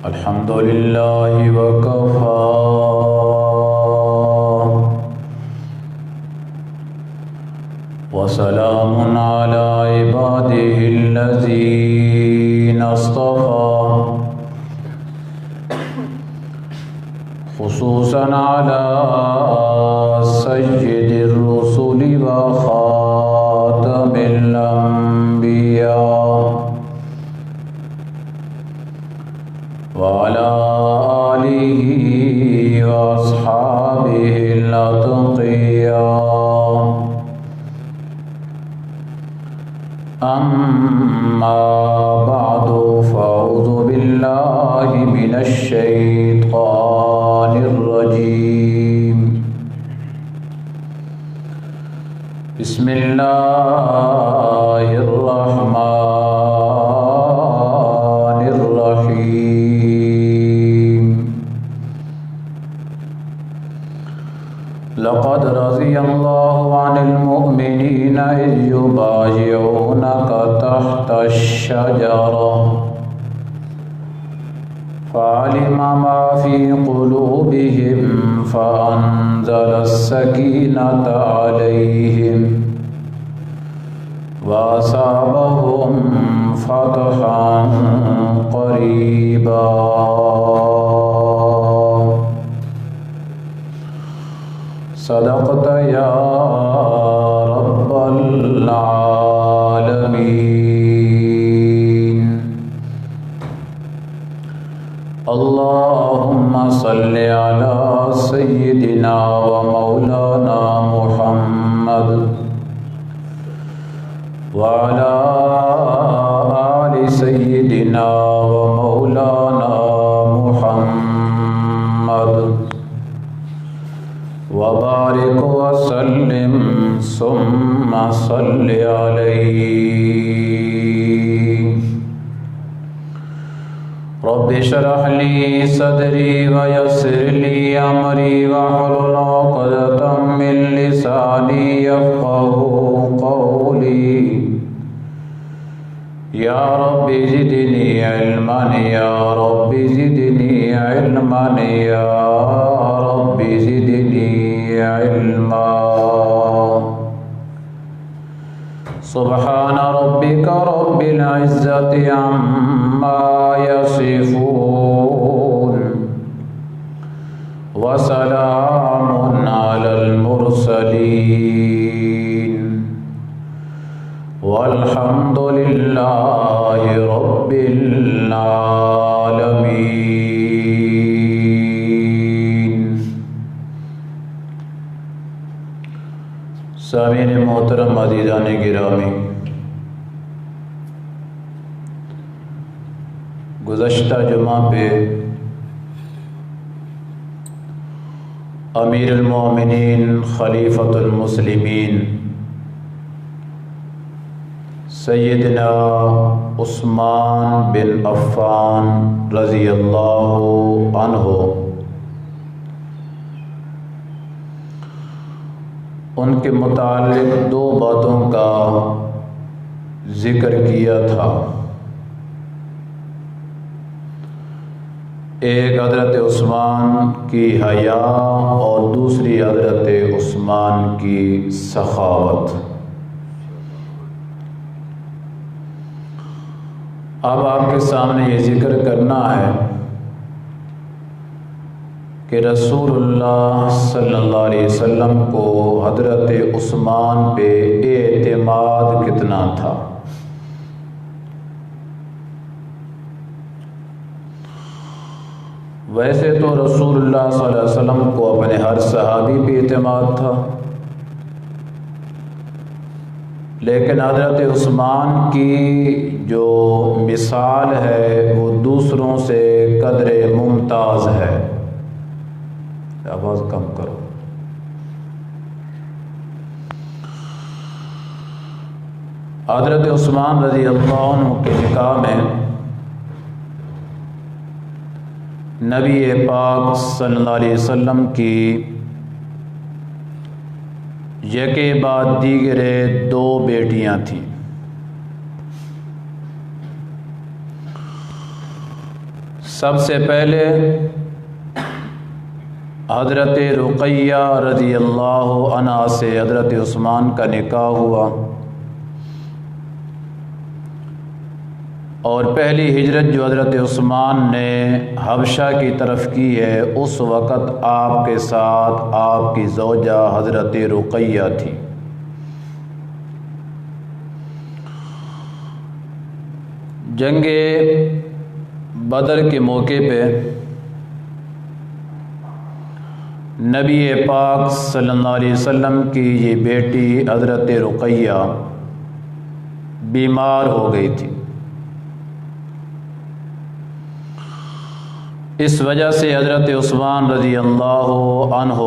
الحمد لله وكفى وسلام على عباده الذين اصطفى خصوصا على سيد الرسل وخاتم الأنبياء وعلى آله وأصحابه الأتقياء. أما بعد فأعوذ بالله من الشيطان الرجيم. بسم الله الرحمن الرحيم. لقد رضي الله عن المؤمنين إذ يبايعونك تحت الشجرة فعلم ما في قلوبهم فأنزل السكينة عليهم وأصابهم فتحا قريبا. صدقت يا رب العالمين. اللهم صل على سيدنا ومولانا محمد وعلى آل سيدنا ومولانا محمد وبارك وسلم ثم صل عليه. رب اشرح لي صدري ويسر لي أمري واحلل عقدة من لساني يفقهوا قولي. يا رب زدني علما يا رب زدني علما يا رب زدني علما. سبحان ربك رب العزة عما يصفون وسلام على المرسلين والحمد لله رب العالمين. سامعین محترم عزیزان گرامی، گزشتہ جمعہ پہ امیر المومنین خلیفۃ المسلمین سیدنا عثمان بن عفان رضی اللہ عنہ ان کے متعلق دو باتوں کا ذکر کیا تھا. ایک حضرت عثمان کی حیا اور دوسری حضرت عثمان کی سخاوت. اب آپ کے سامنے یہ ذکر کرنا ہے کہ رسول اللہ صلی اللہ علیہ وسلم کو حضرت عثمان پہ اعتماد کتنا تھا. ویسے تو رسول اللہ صلی اللہ علیہ وسلم کو اپنے ہر صحابی پہ اعتماد تھا، لیکن حضرت عثمان کی جو مثال ہے وہ دوسروں سے قدر ممتاز ہے. آواز کم کرو. حضرت عثمان رضی اللہ عنہ کے نکاح میں نبی پاک صلی اللہ علیہ وسلم کی یکے بعد دیگرے دو بیٹیاں تھیں. سب سے پہلے حضرت رقیہ رضی اللہ عنہا سے حضرت عثمان کا نکاح ہوا، اور پہلی ہجرت جو حضرت عثمان نے حبشہ کی طرف کی ہے، اس وقت آپ کے ساتھ آپ کی زوجہ حضرت رقیہ تھی۔ جنگ بدر کے موقع پہ نبی پاک صلی اللہ علیہ وسلم کی یہ بیٹی حضرت رقیہ بیمار ہو گئی تھی۔ اس وجہ سے حضرت عثمان رضی اللہ عنہ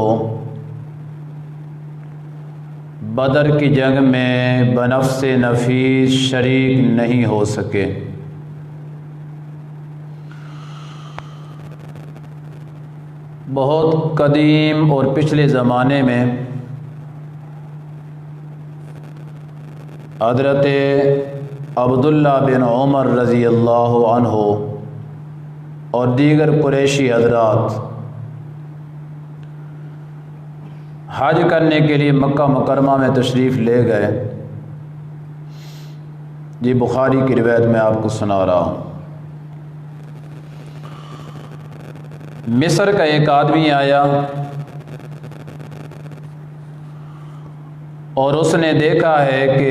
بدر کی جنگ میں بنفس نفیس شریک نہیں ہو سکے۔ بہت قدیم اور پچھلے زمانے میں حضرت عبداللہ بن عمر رضی اللہ عنہ اور دیگر قریشی حضرات حج کرنے کے لیے مکہ مکرمہ میں تشریف لے گئے۔ یہ بخاری کی روایت میں آپ کو سنا رہا ہوں۔ مصر کا ایک آدمی آیا اور اس نے دیکھا ہے کہ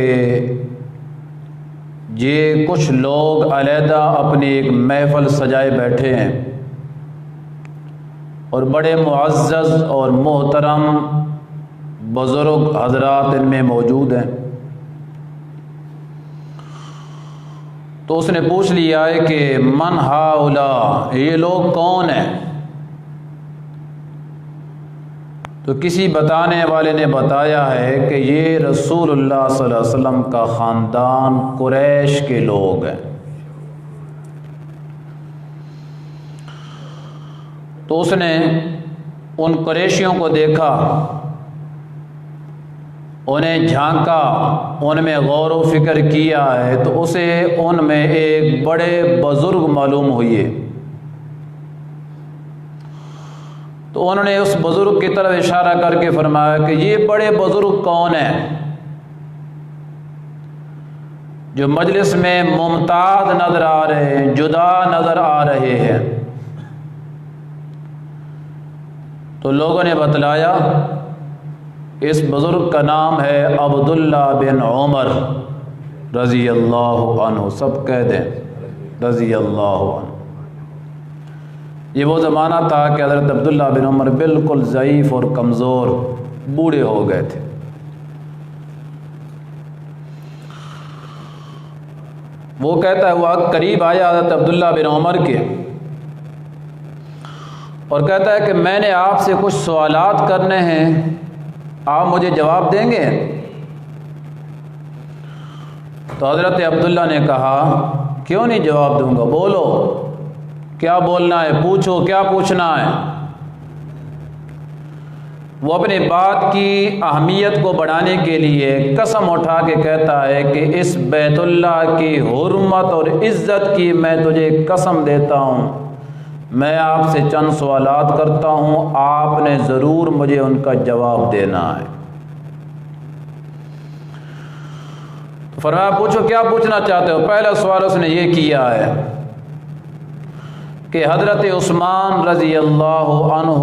یہ کچھ لوگ علیحدہ اپنی ایک محفل سجائے بیٹھے ہیں اور بڑے معزز اور محترم بزرگ حضرات ان میں موجود ہیں۔ تو اس نے پوچھ لیا ہے کہ من ہؤلاء، یہ لوگ کون ہیں؟ تو کسی بتانے والے نے بتایا ہے کہ یہ رسول اللہ صلی اللہ علیہ وسلم کا خاندان قریش کے لوگ ہیں۔ تو اس نے ان قریشیوں کو دیکھا، انہیں جھانکا، ان میں غور و فکر کیا ہے، تو اسے ان میں ایک بڑے بزرگ معلوم ہوئے۔ تو انہوں نے اس بزرگ کی طرف اشارہ کر کے فرمایا کہ یہ بڑے بزرگ کون ہیں جو مجلس میں ممتاز نظر آ رہے ہیں، جدا نظر آ رہے ہیں؟ تو لوگوں نے بتلایا اس بزرگ کا نام ہے عبداللہ بن عمر رضی اللہ عنہ۔ سب کہہ دیں رضی اللہ عنہ۔ یہ وہ زمانہ تھا کہ حضرت عبداللہ بن عمر بالکل ضعیف اور کمزور بوڑھے ہو گئے تھے۔ وہ کہتا ہے وہ قریب آیا حضرت عبداللہ بن عمر کے اور کہتا ہے کہ میں نے آپ سے کچھ سوالات کرنے ہیں، آپ مجھے جواب دیں گے؟ تو حضرت عبداللہ نے کہا کیوں نہیں جواب دوں گا، بولو کیا بولنا ہے، پوچھو کیا پوچھنا ہے۔ وہ اپنی بات کی اہمیت کو بڑھانے کے لیے قسم اٹھا کے کہتا ہے کہ اس بیت اللہ کی حرمت اور عزت کی میں تجھے قسم دیتا ہوں، میں آپ سے چند سوالات کرتا ہوں، آپ نے ضرور مجھے ان کا جواب دینا ہے۔ فرمایا پوچھو کیا پوچھنا چاہتے ہو؟ پہلا سوال اس نے یہ کیا ہے کہ حضرت عثمان رضی اللہ عنہ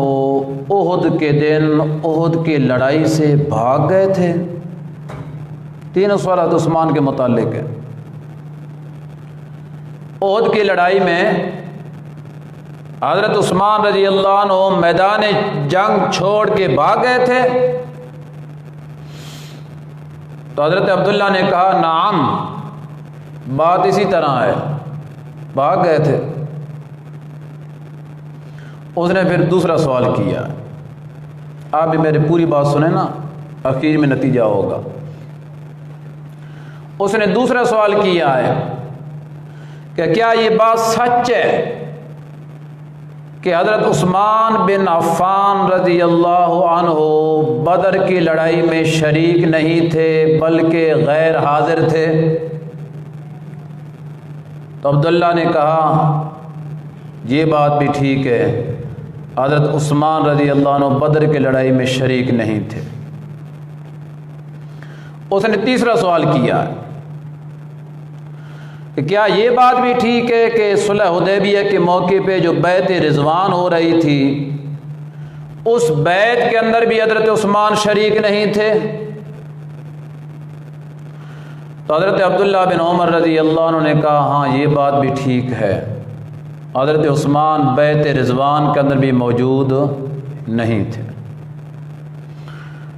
احد کے دن احد کی لڑائی سے بھاگ گئے تھے۔ تینوں سوالات عثمان کے متعلق ہیں۔ احد کی لڑائی میں حضرت عثمان رضی اللہ عنہ میدان جنگ چھوڑ کے بھاگ گئے تھے؟ تو حضرت عبداللہ نے کہا نعم، بات اسی طرح ہے، بھاگ گئے تھے۔ اس نے پھر دوسرا سوال کیا، آپ بھی میری پوری بات سنیں نا، آخر میں نتیجہ ہوگا۔ اس نے دوسرا سوال کیا ہے کہ کیا یہ بات سچ ہے کہ حضرت عثمان بن عفان رضی اللہ عنہ بدر کی لڑائی میں شریک نہیں تھے بلکہ غیر حاضر تھے؟ تو عبداللہ نے کہا یہ بات بھی ٹھیک ہے حضرت عثمان رضی اللہ عنہ بدر کی لڑائی میں شریک نہیں تھے۔ اس نے تیسرا سوال کیا کہ کیا یہ بات بھی ٹھیک ہے کہ صلح حدیبیہ کے موقع پہ جو بیعت رضوان ہو رہی تھی اس بیعت کے اندر بھی حضرت عثمان شریک نہیں تھے؟ تو حضرت عبداللہ بن عمر رضی اللہ عنہ نے کہا ہاں یہ بات بھی ٹھیک ہے، حضرت عثمان بیعت رضوان کے اندر بھی موجود نہیں تھے۔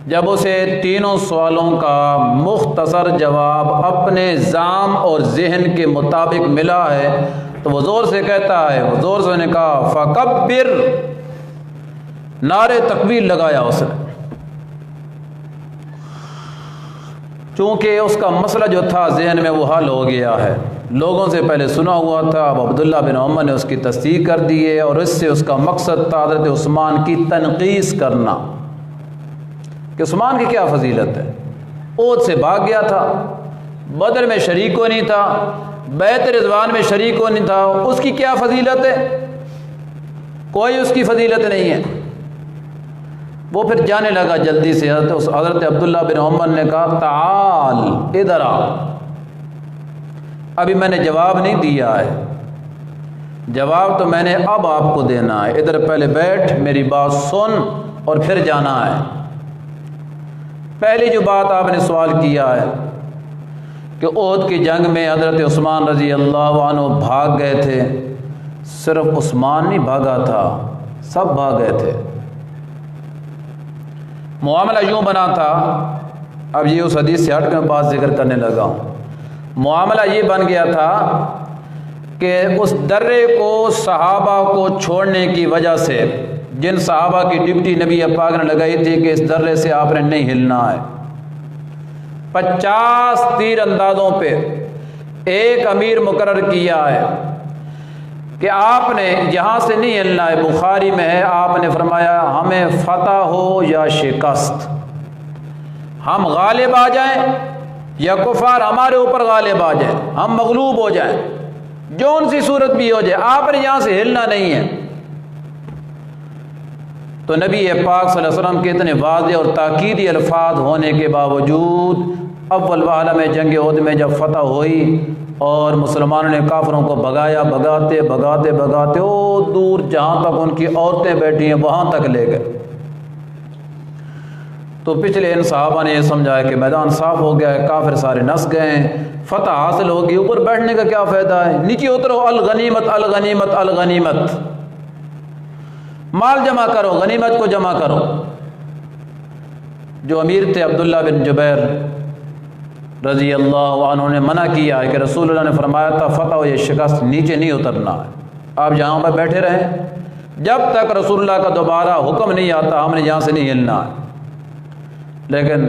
جب اسے تینوں سوالوں کا مختصر جواب اپنے ذہن اور ذہن کے مطابق ملا ہے تو وہ زور سے کہتا ہے، وہ زور سے نے کہا فکبر، نعرے تکبیر لگایا اس نے، چونکہ اس کا مسئلہ جو تھا ذہن میں وہ حل ہو گیا ہے، لوگوں سے پہلے سنا ہوا تھا، اب عبداللہ بن عمر نے اس کی تصدیق کر دی ہے، اور اس سے اس کا مقصد تھا حضرت عثمان کی تنقیص کرنا کہ عثمان کی کیا فضیلت ہے، احد سے بھاگ گیا تھا، بدر میں شریک کو نہیں تھا، بیعت رضوان میں شریک کو نہیں تھا، اس کی کیا فضیلت ہے؟ کوئی اس کی فضیلت نہیں ہے۔ وہ پھر جانے لگا جلدی سے، حضرت عبداللہ بن عمر نے کہا تعال ادھر آ، ابھی میں نے جواب نہیں دیا ہے، جواب تو میں نے اب آپ کو دینا ہے، ادھر پہلے بیٹھ میری بات سن اور پھر جانا ہے۔ پہلی جو بات آپ نے سوال کیا ہے کہ احد کی جنگ میں حضرت عثمان رضی اللہ عنہ بھاگ گئے تھے، صرف عثمان نہیں بھاگا تھا، سب بھاگ گئے تھے۔ معاملہ یوں بنا تھا، اب یہ اس حدیث سے ہٹ کے میں بات ذکر کرنے لگا ہوں، معاملہ یہ بن گیا تھا کہ اس درے کو صحابہ کو چھوڑنے کی وجہ سے، جن صحابہ کی ڈپٹی نبی پاک نے لگائی تھی کہ اس درے سے آپ نے نہیں ہلنا ہے، 50 تیر اندازوں پہ ایک امیر مقرر کیا ہے کہ آپ نے یہاں سے نہیں ہلنا ہے۔ بخاری میں ہے، آپ نے فرمایا ہمیں فتح ہو یا شکست، ہم غالب آ جائیں یا کفار ہمارے اوپر غالب آ جائیں، ہم مغلوب ہو جائیں، جون سی صورت بھی ہو جائے، آپ نے یہاں سے ہلنا نہیں ہے۔ تو نبی پاک صلی اللہ علیہ وسلم کے اتنے واضح اور تاکیدی الفاظ ہونے کے باوجود اول والا میں جنگ احد میں جب فتح ہوئی اور مسلمانوں نے کافروں کو بھگایا، بھگاتے بھگاتے بھگاتے او دور جہاں تک ان کی عورتیں بیٹھی ہیں وہاں تک لے گئے، تو پچھلے ان صحابہ نے یہ سمجھایا کہ میدان صاف ہو گیا ہے، کافر سارے نس گئے ہیں، فتح حاصل ہوگی، اوپر بیٹھنے کا کیا فائدہ ہے، نیچے اترو، الغنیمت الغنیمت الغنیمت، مال جمع کرو، غنیمت کو جمع کرو۔ جو امیر تھے عبداللہ بن جبیر رضی اللہ عنہ نے منع کیا ہے کہ رسول اللہ نے فرمایا تھا فتح و یہ شکست نیچے نہیں اترنا ہے، آپ جہاں پر بیٹھے رہیں جب تک رسول اللہ کا دوبارہ حکم نہیں آتا ہم نے یہاں سے نہیں ہلنا ہے۔ لیکن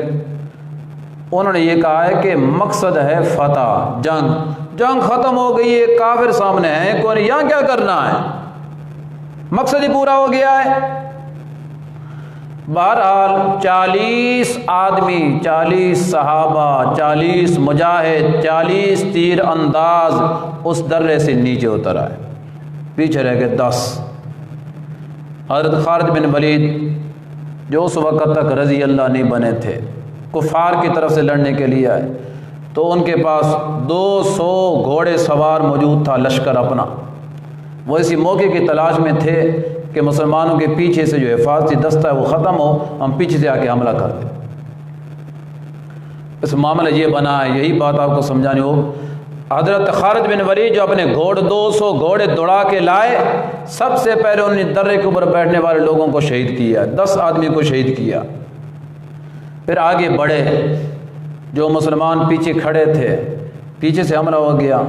انہوں نے یہ کہا ہے کہ مقصد ہے فتح، جنگ ختم ہو گئی ہے، کافر سامنے ہیں، کون یہاں کیا کرنا ہے، مقصد ہی پورا ہو گیا ہے۔ بہرحال 40 آدمی، 40 صحابہ، 40 مجاہد، 40 تیر انداز اس درے سے نیچے اتر آئے، پیچھے رہ گئے 10۔ حضرت خالد بن ولید جو اس وقت تک رضی اللہ نہیں بنے تھے، کفار کی طرف سے لڑنے کے لیے آئے، تو ان کے پاس 200 گھوڑے سوار موجود تھا، لشکر اپنا، وہ اسی موقع کی تلاش میں تھے کہ مسلمانوں کے پیچھے سے جو حفاظتی دستہ ہے وہ ختم ہو، ہم پیچھے سے آ کے حملہ کر دیں۔ اس معاملہ یہ بنا ہے، یہی بات آپ کو سمجھانی ہو۔ حضرت خالد بن ولید جو اپنے 200 گھوڑے دوڑا کے لائے، سب سے پہلے انہوں نے درے کے اوپر بیٹھنے والے لوگوں کو شہید کیا، 10 آدمی کو شہید کیا۔ پھر آگے بڑھے، جو مسلمان پیچھے کھڑے تھے، پیچھے سے حملہ ہو گیا،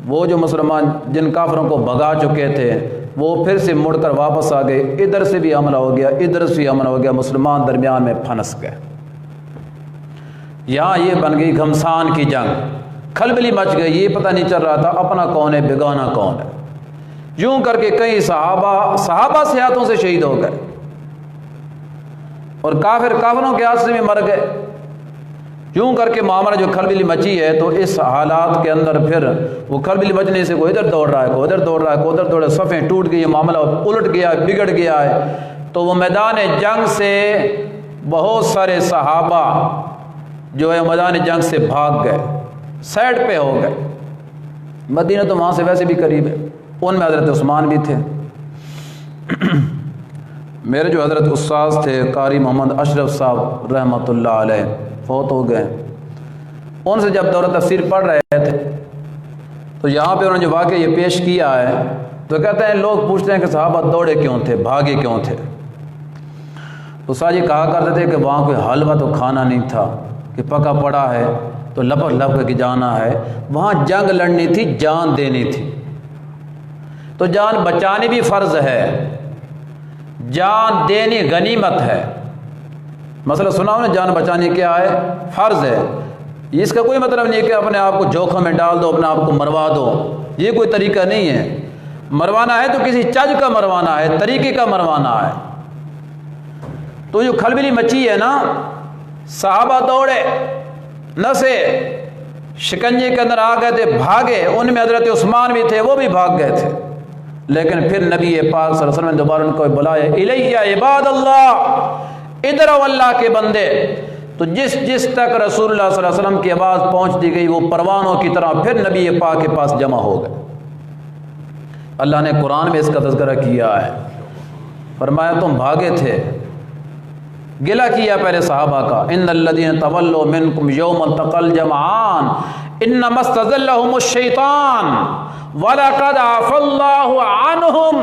وہ جو مسلمان جن کافروں کو بھگا چکے تھے وہ پھر سے مڑ کر واپس آ گئے، ادھر سے بھی حملہ ہو گیا، ادھر سے بھی حملہ ہو گیا، مسلمان درمیان میں پھنس گئے۔ یہاں یہ بن گئی گھمسان کی جنگ، کھلبلی مچ گئی، یہ پتہ نہیں چل رہا تھا اپنا کون ہے بیگانہ کون ہے، یوں کر کے کئی صحابہ سے ہاتھوں سے شہید ہو گئے اور کافروں کے ہاتھ سے بھی مر گئے۔ یوں کر کے معاملہ جو کھلبلی مچی ہے، تو اس حالات کے اندر پھر وہ کھلبلی مچنے سے کوئی ادھر دوڑ رہا ہے، کوئی ادھر دوڑ رہا ہے، کوئی ادھر دوڑ رہا ہے، صفیں ٹوٹ گئی، معاملہ الٹ گیا ہے، بگڑ گیا ہے۔ تو وہ میدان جنگ سے بہت سارے صحابہ جو ہے میدان جنگ سے بھاگ گئے، سائڈ پہ ہو گئے۔ مدینہ تو وہاں سے ویسے بھی قریب ہے، ان میں حضرت عثمان بھی تھے۔ میرے جو حضرت استاذ تھے قاری محمد اشرف صاحب رحمۃ اللہ علیہ، فوت ہو گئے۔ ان سے جب دورہ تفسیر پڑھ رہے تھے تو یہاں پہ انہوں نے جو واقعہ یہ پیش کیا ہے، تو کہتے ہیں لوگ پوچھتے ہیں کہ صحابہ دوڑے کیوں تھے، بھاگے کیوں تھے؟ استاد جی کہا کرتے تھے کہ وہاں کوئی حلوہ تو کھانا نہیں تھا کہ پکا پڑا ہے تو لپک لپک کے جانا ہے، وہاں جنگ لڑنی تھی، جان دینی تھی، تو جان بچانی بھی فرض ہے، جان دینی غنیمت ہے۔ مسئلہ سنا ہو نا، جان بچانی کیا ہے؟ فرض ہے۔ اس کا کوئی مطلب نہیں کہ اپنے آپ کو جوکھم میں ڈال دو، اپنے آپ کو مروا دو، یہ کوئی طریقہ نہیں ہے۔ مروانا ہے تو کسی چج کا مروانا ہے، طریقے کا مروانا ہے۔ تو جو کھلبلی مچی ہے نا، صحابہ دوڑے، نسے، شکنجے کے اندر آ گئے تھے، بھاگے۔ ان میں حضرت عثمان بھی تھے، وہ بھی بھاگ گئے تھے۔ لیکن پھر نبی پاک صلی اللہ علیہ وسلم نے دوبارہ ان کو بلایا، الیہ عباد اللہ، ادھر آؤ اللہ کے بندے۔ تو جس تک رسول اللہ صلی اللہ علیہ وسلم کی آواز پہنچ دی گئی، وہ پروانوں کی طرح پھر نبی پاک کے پاس جمع ہو گئے۔ اللہ نے قرآن میں اس کا تذکرہ کیا ہے، فرمایا تم بھاگے تھے، گلہ کیا پہلے صحابہ کا، ان الذین تولوا منکم یوم التقى الجمعان انما استزلهم الشیطان وَلَقَدْ عَفَا اللَّهُ عَنْهُمْ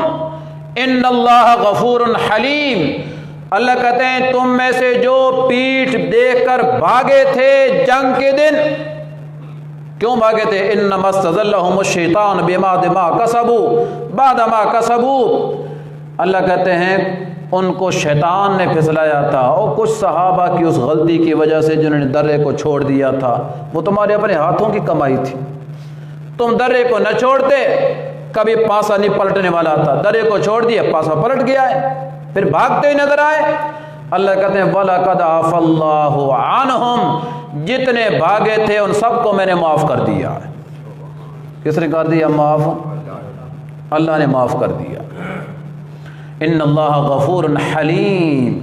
إِنَّ اللَّهَ غَفُورٌ حَلِيمٌ۔ اللہ کہتے ہیں تم میں سے جو پیٹھ دیکھ کر بھاگے تھے جنگ کے دن، کیوں بھاگے تھے؟ إِنَّمَا اسْتَزَلَّهُمُ الشَّيْطَانُ بِمَا مَا كَسَبُوا بَعْدَ مَا كَسَبُوا۔ اللہ کہتے ہیں ان کو شیطان نے پھسلایا تھا، اور کچھ صحابہ کی اس غلطی کی وجہ سے جنہوں نے درے کو چھوڑ دیا تھا، وہ تمہارے اپنے ہاتھوں کی کمائی تھی۔ تم درے کو نہ چھوڑتے، کبھی پاسا نہیں پلٹنے والا تھا، درے کو چھوڑ دیا، پاسا پلٹ گیا ہے، پھر بھاگتے ہی نظر آئے۔ اللہ کہتے ہیں وَلَقَدْ عَفَا اللَّهُ عَنْهُمْ، جتنے بھاگے تھے ان سب کو میں نے معاف کر دیا ہے۔ کس نے کر دیا معاف؟ اللہ نے معاف کر دیا۔ ان اللہ غفور حلیم،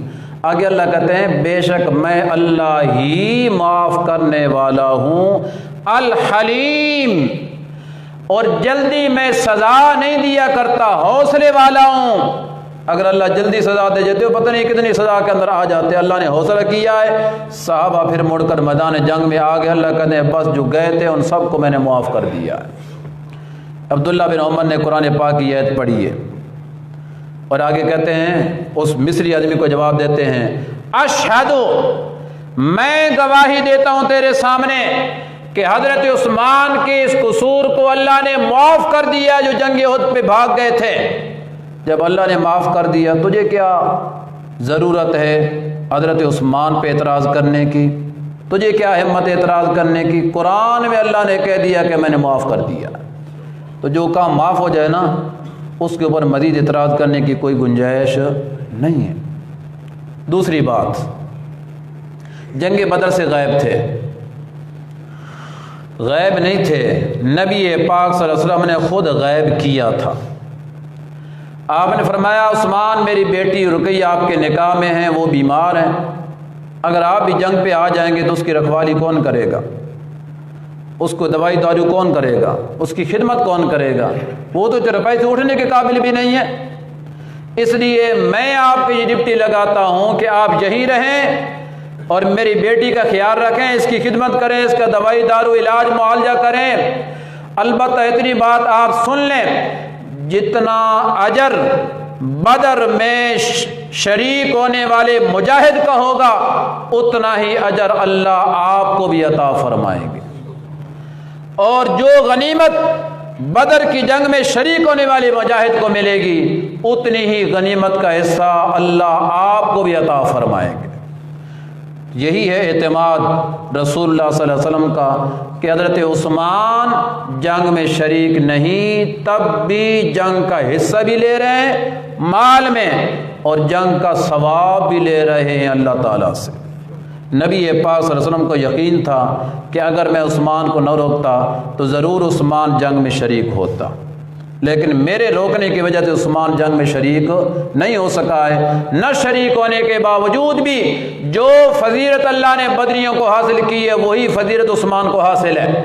آگے اللہ کہتے ہیں بے شک میں اللہ ہی معاف کرنے والا ہوں، الحلیم، اور جلدی میں سزا نہیں دیا کرتا، حوصلے والا ہوں۔ اگر اللہ جلدی سزا دے جاتے ہو پتہ نہیں کتنی سزا کے اندر آ جاتے، اللہ نے حوصلہ کیا ہے۔ صحابہ پھر مڑ کر میدان جنگ میں آ گئے، اللہ کہتے ہیں بس جو گئے تھے ان سب کو میں نے معاف کر دیا ہے۔ عبداللہ بن عمر نے قرآن پاک کی آیت پڑھی ہے، اور آگے کہتے ہیں اس مصری آدمی کو جواب دیتے ہیں، اشہد، میں گواہی دیتا ہوں تیرے سامنے کہ حضرت عثمان کے اس قصور کو اللہ نے معاف کر دیا جو جنگ احد پہ بھاگ گئے تھے۔ جب اللہ نے معاف کر دیا تجھے کیا ضرورت ہے حضرت عثمان پہ اعتراض کرنے کی؟ تجھے کیا ہمت اعتراض کرنے کی؟ قرآن میں اللہ نے کہہ دیا کہ میں نے معاف کر دیا، تو جو کام معاف ہو جائے نا اس کے اوپر مزید اعتراض کرنے کی کوئی گنجائش نہیں ہے۔ دوسری بات، جنگ بدر سے غائب تھے، غائب نہیں تھے، نبی پاک صلی اللہ علیہ وسلم نے خود غائب کیا تھا۔ آپ نے فرمایا عثمان میری بیٹی رقیہ آپ کے نکاح میں ہیں، وہ بیمار ہیں، اگر آپ بھی جنگ پہ آ جائیں گے تو اس کی رکھوالی کون کرے گا؟ اس کو دوائی دارو کون کرے گا؟ اس کی خدمت کون کرے گا؟ وہ تو چرپائی سے اٹھنے کے قابل بھی نہیں ہے۔ اس لیے میں آپ کی یہ ڈپٹی لگاتا ہوں کہ آپ یہی رہیں اور میری بیٹی کا خیال رکھیں، اس کی خدمت کریں، اس کا دوائی دارو علاج معالجہ کریں۔ البتہ اتنی بات آپ سن لیں، جتنا اجر بدر میں شریک ہونے والے مجاہد کا ہوگا اتنا ہی اجر اللہ آپ کو بھی عطا فرمائیں گے، اور جو غنیمت بدر کی جنگ میں شریک ہونے والے مجاہد کو ملے گی اتنی ہی غنیمت کا حصہ اللہ آپ کو بھی عطا فرمائیں گے۔ یہی ہے اعتماد رسول اللہ صلی اللہ علیہ وسلم کا کہ حضرت عثمان جنگ میں شریک نہیں، تب بھی جنگ کا حصہ بھی لے رہے ہیں مال میں، اور جنگ کا ثواب بھی لے رہے ہیں اللہ تعالیٰ سے۔ نبی پاک صلی اللہ علیہ وسلم کو یقین تھا کہ اگر میں عثمان کو نہ روکتا تو ضرور عثمان جنگ میں شریک ہوتا، لیکن میرے روکنے کی وجہ سے عثمان جنگ میں شریک نہیں ہو سکا ہے۔ نہ شریک ہونے کے باوجود بھی جو فضیلت اللہ نے بدریوں کو حاصل کی ہے وہی فضیلت عثمان کو حاصل ہے۔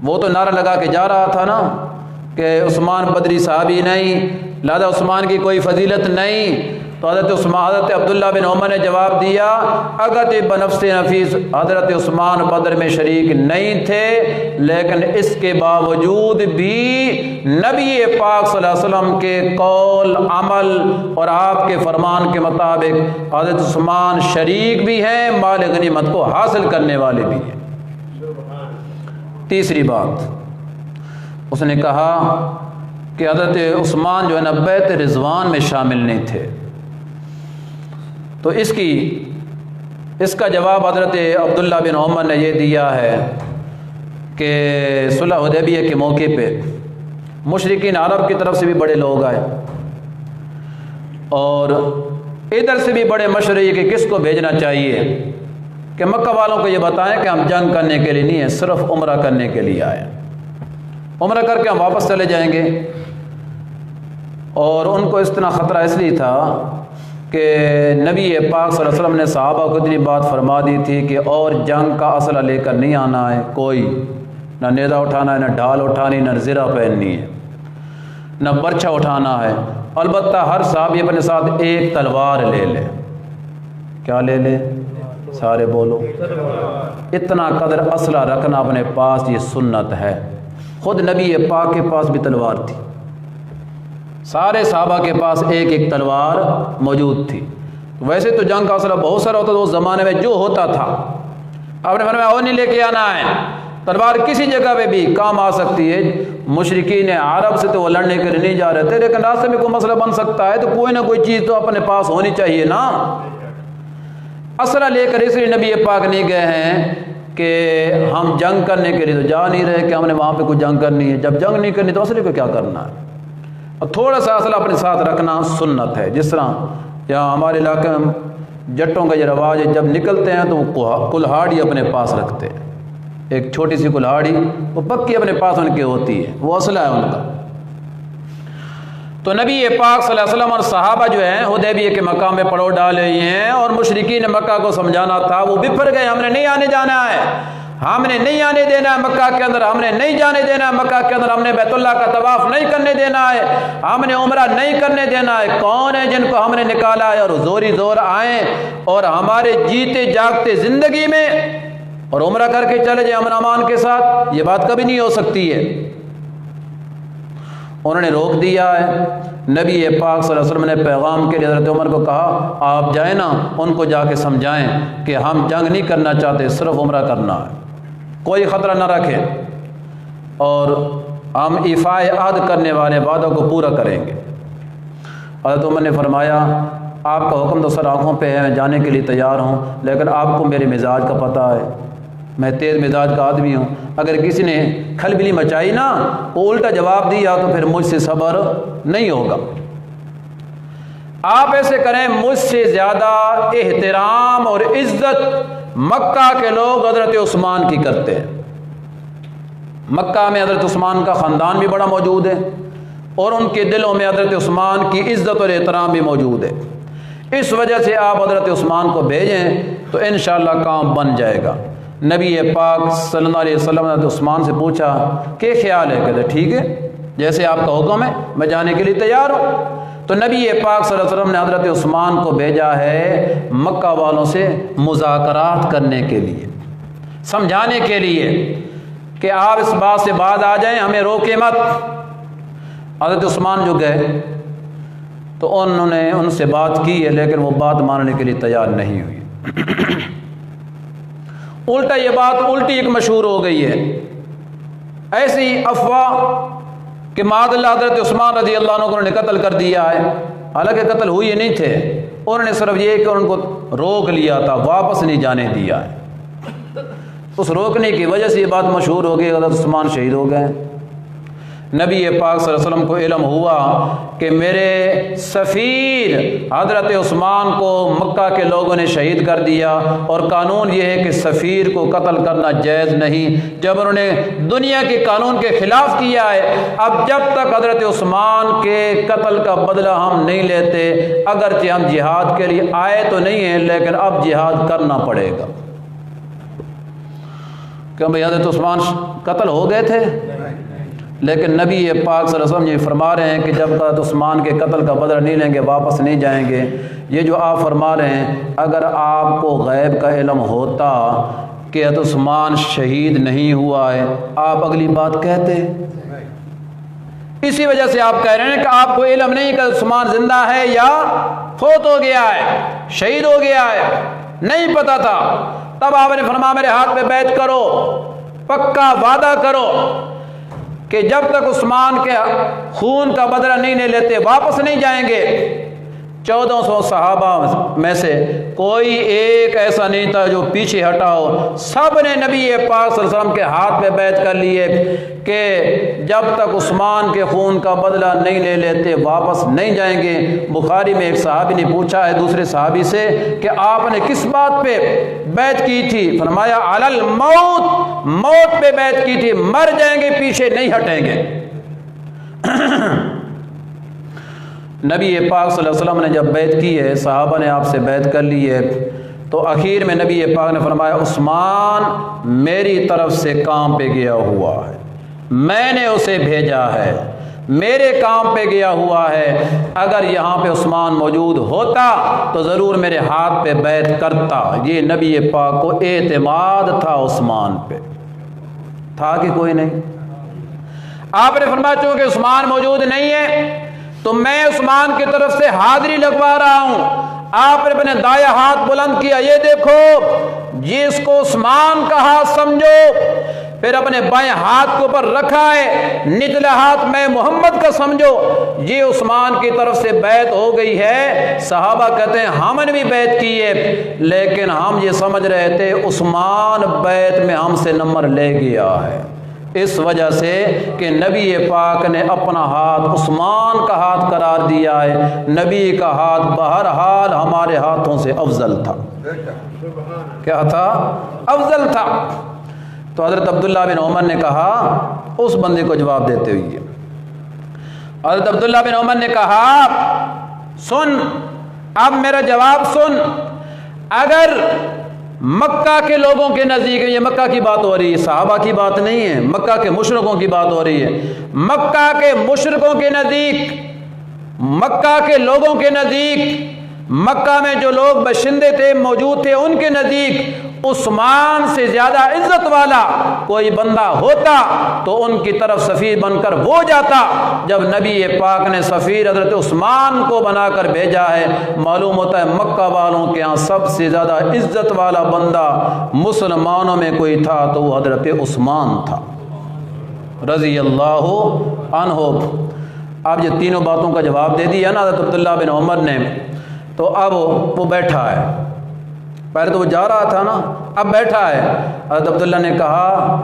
وہ تو نعرہ لگا کے جا رہا تھا نا کہ عثمان بدری صحابی نہیں، لہذا عثمان کی کوئی فضیلت نہیں، تو حضرت عبداللہ بن عمر نے جواب دیا اگت بنفس نفیس، حضرت عثمان بدر میں شریک نہیں تھے، لیکن اس کے باوجود بھی نبی پاک صلی اللہ علیہ وسلم کے قول عمل اور آپ کے فرمان کے مطابق حضرت عثمان شریک بھی ہیں، مال غنیمت کو حاصل کرنے والے بھی ہیں۔ تیسری بات اس نے کہا کہ حضرت عثمان جو ہے نا بیعت رضوان میں شامل نہیں تھے، تو اس کا جواب حضرت عبداللہ بن عمر نے یہ دیا ہے کہ صلح حدیبیہ کے موقع پہ مشرکین عرب کی طرف سے بھی بڑے لوگ آئے اور ادھر سے بھی بڑے مشورے یہ کہ کس کو بھیجنا چاہیے، کہ مکہ والوں کو یہ بتائیں کہ ہم جنگ کرنے کے لیے نہیں ہیں، صرف عمرہ کرنے کے لیے آئے، عمرہ کر کے ہم واپس چلے جائیں گے۔ اور ان کو اس طرح خطرہ اس لیے تھا کہ نبی پاک صلی اللہ علیہ وسلم نے صحابہ کو اتنی بات فرما دی تھی کہ اور جنگ کا اسلحہ لے کر نہیں آنا ہے، کوئی نہ نیزہ اٹھانا ہے، نہ ڈھال اٹھانی، نہ زرہ پہننی ہے، نہ برچھا اٹھانا ہے، البتہ ہر صحابی اپنے ساتھ ایک تلوار لے لے۔ کیا لے لے؟ سارے بولو۔ اتنا قدر اسلحہ رکھنا اپنے پاس یہ سنت ہے۔ خود نبی پاک کے پاس بھی تلوار تھی، سارے صحابہ کے پاس ایک ایک تلوار موجود تھی۔ ویسے تو جنگ کا اسلحہ بہت سارا ہوتا تھا اس زمانے میں، جو ہوتا تھا آپ نے فرمایا وہ نہیں لے کے آنا ہے، تلوار کسی جگہ پہ بھی کام آ سکتی ہے۔ مشرکین عرب سے تو وہ لڑنے کے لیے نہیں جا رہے تھے، لیکن راستے میں کوئی مسئلہ بن سکتا ہے تو کوئی نہ کوئی چیز تو اپنے پاس ہونی چاہیے نا۔ اسلحہ لے کر اس لیے نبی پاک نہیں گئے ہیں کہ ہم جنگ کرنے کے لیے تو جا نہیں رہے کہ ہم نے وہاں پہ کوئی جنگ کرنی ہے، جب جنگ نہیں کرنی تو اسلحے کو کیا کرنا ہے۔ اور تھوڑا سا اسلحہ اپنے ساتھ رکھنا سنت ہے۔ جس طرح یہاں ہمارے علاقے میں جٹوں کا یہ رواج ہے، جب نکلتے ہیں تو وہ کلہاڑی اپنے پاس رکھتے ہیں، ایک چھوٹی سی کلہاڑی وہ پکی اپنے پاس ان کی ہوتی ہے، وہ اسلحہ ہے ان کا۔ تو نبی پاک صلی اللہ علیہ وسلم اور صحابہ جو ہیں حدیبیہ کے مقام میں پڑاؤ ڈالے ہیں، اور مشرکین مکہ کو سمجھانا تھا، وہ بپھر گئے، ہم نے نہیں آنے جانا ہے، ہم نے نہیں آنے دینا ہے مکہ کے اندر، ہم نے نہیں جانے دینا ہے مکہ کے اندر، ہم نے بیت اللہ کا طواف نہیں کرنے دینا ہے، ہم نے عمرہ نہیں کرنے دینا ہے۔ کون ہے جن کو ہم نے نکالا ہے اور زوری زور آئیں اور ہمارے جیتے جاگتے زندگی میں اور عمرہ کر کے چلے جائیں امن امان کے ساتھ؟ یہ بات کبھی نہیں ہو سکتی ہے۔ انہوں نے روک دیا ہے۔ نبی پاک صلی اللہ علیہ وسلم نے پیغام کے لیے حضرت عمر کو کہا آپ جائیں نا، ان کو جا کے سمجھائیں کہ ہم جنگ نہیں کرنا چاہتے، صرف عمرہ کرنا ہے، کوئی خطرہ نہ رکھیں، اور ہم ایفاء عہد کرنے والے وعدوں کو پورا کریں گے۔ حضرت عمر نے فرمایا آپ کا حکم تو سر آنکھوں پہ ہے، میں جانے کے لیے تیار ہوں، لیکن آپ کو میرے مزاج کا پتہ ہے، میں تیز مزاج کا آدمی ہوں، اگر کسی نے کھلبلی مچائی نا، وہ الٹا جواب دیا تو پھر مجھ سے صبر نہیں ہوگا۔ آپ ایسے کریں، مجھ سے زیادہ احترام اور عزت مکہ کے لوگ حضرت عثمان کی کرتے ہیں۔ مکہ میں حضرت عثمان کا خاندان بھی بڑا موجود ہے، اور ان کے دلوں میں حضرت عثمان کی عزت اور احترام بھی موجود ہے۔ اس وجہ سے آپ حضرت عثمان کو بھیجیں تو انشاءاللہ کام بن جائے گا۔ نبی پاک صلی اللہ علیہ وسلم نے عثمان سے پوچھا کہ خیال ہے؟ کہتے ٹھیک ہے، جیسے آپ کا حکم ہے، میں جانے کے لیے تیار ہوں۔ تو نبی پاک صلی اللہ علیہ وسلم نے حضرت عثمان کو بھیجا ہے مکہ والوں سے مذاکرات کرنے کے لیے، سمجھانے کے لیے کہ آپ اس بات سے بعد آ جائیں، ہمیں روکے مت۔ حضرت عثمان جو گئے تو انہوں نے ان سے بات کی ہے، لیکن وہ بات ماننے کے لیے تیار نہیں ہوئی۔ الٹا یہ بات الٹی ایک مشہور ہو گئی ہے، ایسی افواہ کہ معاذ اللہ حضرت عثمان رضی اللہ عنہ کو انہوں نے قتل کر دیا ہے، حالانکہ قتل ہوئے نہیں تھے، انہوں نے صرف یہ کہ ان کو روک لیا تھا، واپس نہیں جانے دیا ہے۔ اس روکنے کی وجہ سے یہ بات مشہور ہو گئی، حضرت عثمان شہید ہو گئے۔ نبی پاک صلی اللہ علیہ وسلم کو علم ہوا کہ میرے سفیر حضرت عثمان کو مکہ کے لوگوں نے شہید کر دیا، اور قانون یہ ہے کہ سفیر کو قتل کرنا جائز نہیں، جب انہوں نے دنیا کے قانون کے خلاف کیا ہے، اب جب تک حضرت عثمان کے قتل کا بدلہ ہم نہیں لیتے، اگرچہ ہم جہاد کے لیے آئے تو نہیں ہیں لیکن اب جہاد کرنا پڑے گا۔ کیوں بھائی حضرت عثمان قتل ہو گئے تھے، لیکن نبی پاک صلی اللہ علیہ وسلم یہ فرما رہے ہیں کہ جب تک عثمان کے قتل کا بدلہ نہیں لیں گے واپس نہیں جائیں گے۔ یہ جو آپ فرما رہے ہیں، اگر آپ کو غیب کا علم ہوتا کہ حضرت عثمان شہید نہیں ہوا ہے، آپ اگلی بات کہتے؟ اسی وجہ سے آپ کہہ رہے ہیں کہ آپ کو علم نہیں کہ عثمان زندہ ہے یا فوت ہو گیا ہے، شہید ہو گیا ہے، نہیں پتا تھا۔ تب آپ نے فرمایا میرے ہاتھ پہ بیعت کرو، پکا وعدہ کرو کہ جب تک عثمان کے خون کا بدلہ نہیں لیتے واپس نہیں جائیں گے۔ 1400 صحابہ میں سے کوئی ایک ایسا نہیں تھا جو پیچھے ہٹا ہو، سب نے نبی پاک صلی اللہ علیہ وسلم کے ہاتھ پہ بیعت کر لیے کہ جب تک عثمان کے خون کا بدلہ نہیں لے لیتے واپس نہیں جائیں گے۔ بخاری میں ایک صحابی نے پوچھا ہے دوسرے صحابی سے کہ آپ نے کس بات پہ بیعت کی تھی؟ فرمایا علی الموت، موت پہ بیعت کی تھی، مر جائیں گے پیچھے نہیں ہٹیں گے۔ نبی پاک صلی اللہ علیہ وسلم نے جب بیعت کی ہے، صحابہ نے آپ سے بیعت کر لی ہے، تو اخیر میں نبی پاک نے فرمایا عثمان میری طرف سے کام پہ گیا ہوا ہے، میں نے اسے بھیجا ہے، میرے کام پہ گیا ہوا ہے، اگر یہاں پہ عثمان موجود ہوتا تو ضرور میرے ہاتھ پہ بیعت کرتا۔ یہ نبی پاک کو اعتماد تھا عثمان پہ، تھا کہ کوئی نہیں؟ آپ نے فرمایا چونکہ عثمان موجود نہیں ہے تو میں عثمان کی طرف سے حاضری لگوا رہا ہوں۔ آپ نے اپنے دائیں ہاتھ بلند کیا، یہ دیکھو جس کو عثمان کا ہاتھ سمجھو، پھر اپنے بائیں ہاتھ کے اوپر رکھا ہے، نچلا ہاتھ میں محمد کا سمجھو، یہ عثمان کی طرف سے بیعت ہو گئی ہے۔ صحابہ کہتے ہیں ہم نے بھی بیعت کی ہے، لیکن ہم یہ سمجھ رہے تھے عثمان بیعت میں ہم سے نمبر لے گیا ہے، اس وجہ سے کہ نبی پاک نے اپنا ہاتھ عثمان کا ہاتھ قرار دیا ہے۔ نبی کا ہاتھ بہرحال ہمارے ہاتھوں سے افضل تھا۔ کیا تھا؟ افضل تھا۔ تو حضرت عبداللہ بن عمر نے کہا اس بندے کو جواب دیتے ہوئے، حضرت عبداللہ بن عمر نے کہا سن، اب میرا جواب سن، اگر مکہ کے لوگوں کے نزدیک، یہ مکہ کی بات ہو رہی ہے، صحابہ کی بات نہیں ہے، مکہ کے مشرکوں کی بات ہو رہی ہے، مکہ کے مشرکوں کے نزدیک، مکہ کے لوگوں کے نزدیک، مکہ میں جو لوگ باشندے تھے موجود تھے ان کے نزدیک عثمان سے زیادہ عزت والا کوئی بندہ ہوتا تو ان کی طرف سفیر بن کر وہ جاتا۔ جب نبی پاک نے سفیر حضرت عثمان کو بنا کر بھیجا ہے، معلوم ہوتا ہے مکہ والوں کے ہاں سب سے زیادہ عزت والا بندہ مسلمانوں میں کوئی تھا تو وہ حضرت عثمان تھا رضی اللہ عنہ۔ اب یہ تینوں باتوں کا جواب دے دیا نا حضرت عبداللہ بن عمر نے، تو اب وہ بیٹھا ہے، پہلے تو وہ جا رہا تھا نا، اب بیٹھا ہے۔ حضرت عبداللہ نے کہا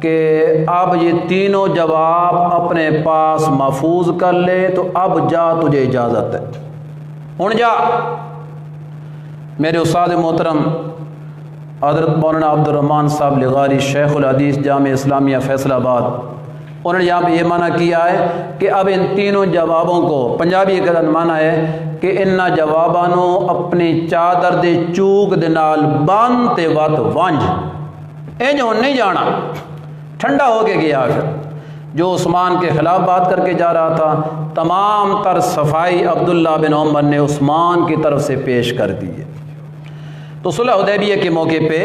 کہ اب یہ تینوں جواب اپنے پاس محفوظ کر لے، تو اب جا، تجھے اجازت ہے، ہن جا۔ میرے استاد محترم حضرت مولانا عبد الرحمن صاحب لغاری شیخ الحدیث جامع اسلامیہ فیصل آباد، انہوں نے یہاں پہ یہ معنی کیا ہے کہ اب ان تینوں جوابوں کو، پنجابی کا معنی ہے کہ ان جوابانوں اپنی چادر دے چوک دے نال بانتے وقت ونج انج ہن نہیں جانا، ٹھنڈا ہو کے گیا۔ پھر جو عثمان کے خلاف بات کر کے جا رہا تھا، تمام تر صفائی عبداللہ بن عمر نے عثمان کی طرف سے پیش کر دی ہے۔ تو صلح حدیبیہ کے موقع پہ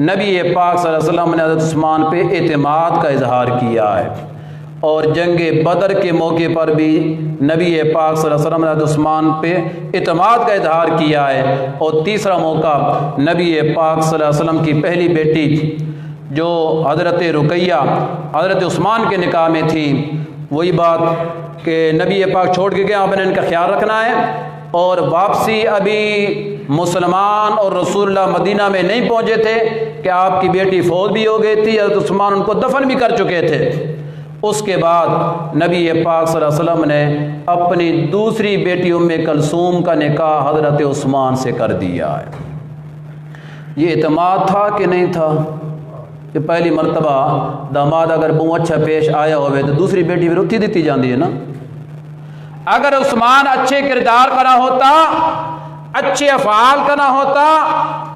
نبی پاک صلی اللہ علیہ وسلم نے حضرت عثمان پہ اعتماد کا اظہار کیا ہے، اور جنگ بدر کے موقع پر بھی نبی پاک صلی اللہ علیہ وسلم نے حضرت عثمان پہ اعتماد کا اظہار کیا ہے۔ اور تیسرا موقع نبی پاک صلی اللہ علیہ وسلم کی پہلی بیٹی جو حضرت رقیہ حضرت عثمان کے نکاح میں تھی، وہی بات کہ نبی پاک چھوڑ کے گئے، آپ نے ان کا خیال رکھنا ہے، اور واپسی ابھی مسلمان اور رسول اللہ مدینہ میں نہیں پہنچے تھے کہ آپ کی بیٹی فوت بھی ہو گئی تھی، حضرت عثمان ان کو دفن بھی کر چکے تھے، اس کے بعد نبی پاک صلی اللہ علیہ وسلم نے اپنی دوسری بیٹی ام کلثوم کا نکاح حضرت عثمان سے کر دیا ہے۔ یہ اعتماد تھا کہ نہیں تھا کہ پہلی مرتبہ داماد اگر بہت اچھا پیش آیا ہوئے تو دوسری بیٹی پھر اتھی دیتی جاندی ہے نا۔ اگر عثمان اچھے کردار کا نہ ہوتا، اچھے افعال کا نہ ہوتا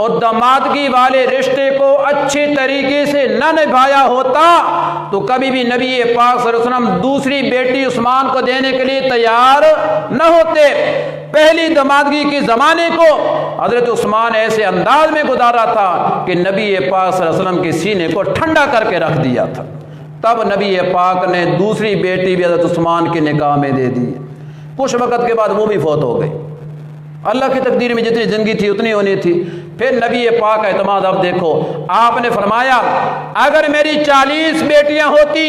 اور دامادگی والے رشتے کو اچھے طریقے سے نہ نبھایا ہوتا تو کبھی بھی نبی پاک صلی اللہ علیہ وسلم دوسری بیٹی عثمان کو دینے کے لیے تیار نہ ہوتے۔ پہلی دامادگی کے زمانے کو حضرت عثمان ایسے انداز میں گزارا تھا کہ نبی پاک صلی اللہ علیہ وسلم کے سینے کو ٹھنڈا کر کے رکھ دیا تھا۔ تب نبی پاک نے دوسری بیٹی بھی حضرت عثمان کے نکاح میں دے دی۔ کچھ وقت کے بعد وہ بھی فوت ہو گئی۔ اللہ کی تقدیر میں جتنی زندگی تھی اتنی ہونی تھی۔ پھر نبی پاک کا اعتماد اب دیکھو، آپ نے فرمایا اگر میری 40 بیٹیاں ہوتی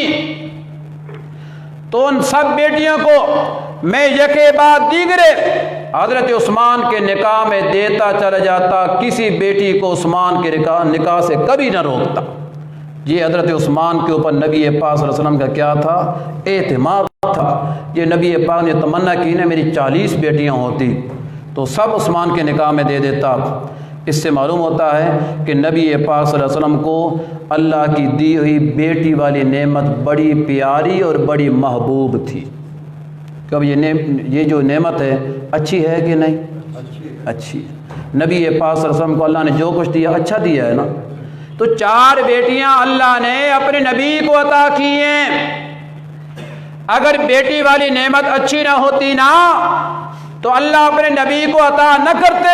تو ان سب بیٹیوں کو میں یکے بعد دیگرے حضرت عثمان کے نکاح میں دیتا چلا جاتا، کسی بیٹی کو عثمان کے نکاح سے کبھی نہ روکتا۔ یہ حضرت عثمان کے اوپر نبی پاک صلی اللہ علیہ وسلم کا کیا تھا؟ اعتماد تھا۔ یہ نبی پاک نے تمنا کی نا میری 40 بیٹیاں ہوتی تو سب عثمان کے نکاح میں دے دیتا۔ اس سے معلوم ہوتا ہے کہ نبی پاک صلی اللہ علیہ وسلم کو اللہ کی دی ہوئی بیٹی والی نعمت بڑی پیاری اور بڑی محبوب تھی۔ کب یہ جو نعمت ہے اچھی ہے کہ نہیں؟ اچھی ہے۔ نبی پاک صلی اللہ علیہ وسلم کو اللہ نے جو کچھ دیا اچھا دیا ہے نا۔ تو 4 بیٹیاں اللہ نے اپنے نبی کو عطا کی ہیں۔ اگر بیٹی والی نعمت اچھی نہ ہوتی نا تو اللہ اپنے نبی کو عطا نہ کرتے۔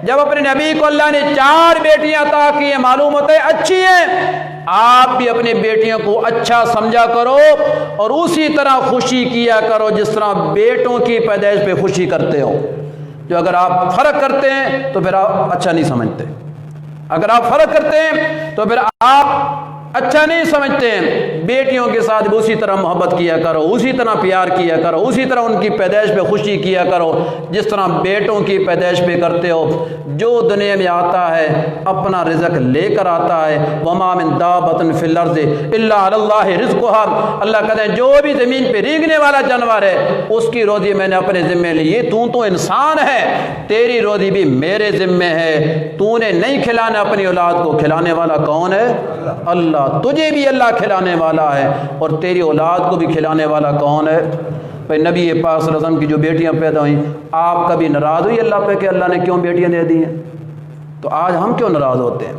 جب اپنے نبی کو اللہ نے 4 بیٹیاں عطا کی ہیں، معلوم ہوتا ہے اچھی ہیں۔ آپ بھی اپنی بیٹیوں کو اچھا سمجھا کرو اور اسی طرح خوشی کیا کرو جس طرح بیٹوں کی پیدائش پہ خوشی کرتے ہو۔ جو اگر آپ فرق کرتے ہیں تو پھر آپ اچھا نہیں سمجھتے۔ اگر آپ فرق کرتے ہیں تو پھر آپ اچھا نہیں سمجھتے ہیں۔ بیٹیوں کے ساتھ بھی اسی طرح محبت کیا کرو، اسی طرح پیار کیا کرو، اسی طرح ان کی پیدائش پہ خوشی کیا کرو جس طرح بیٹوں کی پیدائش پہ کرتے ہو۔ جو دنیا میں آتا ہے اپنا رزق لے کر آتا ہے۔ وما من دابۃ فی الارض الا علی اللہ رزقها، اللہ کہتے ہیں جو بھی زمین پہ رینگنے والا جانور ہے اس کی روزی میں نے اپنے ذمے لی ہے۔ تو انسان ہے، تیری روزی بھی میرے ذمے ہے۔ تو نے نہیں کھلانا اپنی اولاد کو، کھلانے والا کون ہے؟ اللہ۔ تجھے بھی اللہ کھلانے والا ہے اور تیری اولاد کو بھی کھلانے والا کون ہے؟ بھائی نبی پاک صلی اللہ علیہ وسلم کی جو بیٹیاں پیدا ہوئیں، آپ کبھی ناراض ہوئی اللہ پہ کہ اللہ نے کیوں بیٹیاں دے دی ہیں؟ تو آج ہم کیوں ناراض ہوتے ہیں؟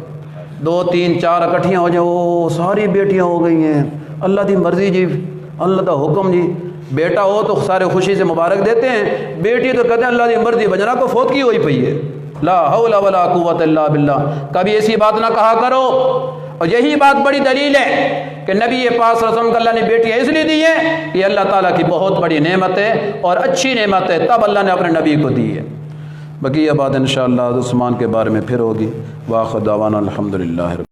2 3 4 اکٹھیاں ہو جائیں، وہ ساری بیٹیاں ہو گئی ہیں، اللہ دی مرضی جی، اللہ دا حکم جی۔ بیٹا ہو تو سارے خوشی سے مبارک دیتے ہیں، بیٹی تو کہتے ہیں اللہ دی مرضی، بجنا کو فوت کی ہوئی پئی ہے۔ لا حول ولا قوت الا باللہ۔ کبھی ایسی بات نہ کہا کرو۔ اور یہی بات بڑی دلیل ہے کہ نبی پاک صلی اللہ علیہ وسلم کو اللہ نے بیٹیاں اس لیے دی ہیں کہ اللہ تعالیٰ کی بہت بڑی نعمت ہے اور اچھی نعمت ہے، تب اللہ نے اپنے نبی کو دی ہے۔ بقیہ بات انشاءاللہ عثمان کے بارے میں پھر ہوگی۔ وآخر دعوانا الحمدللہ۔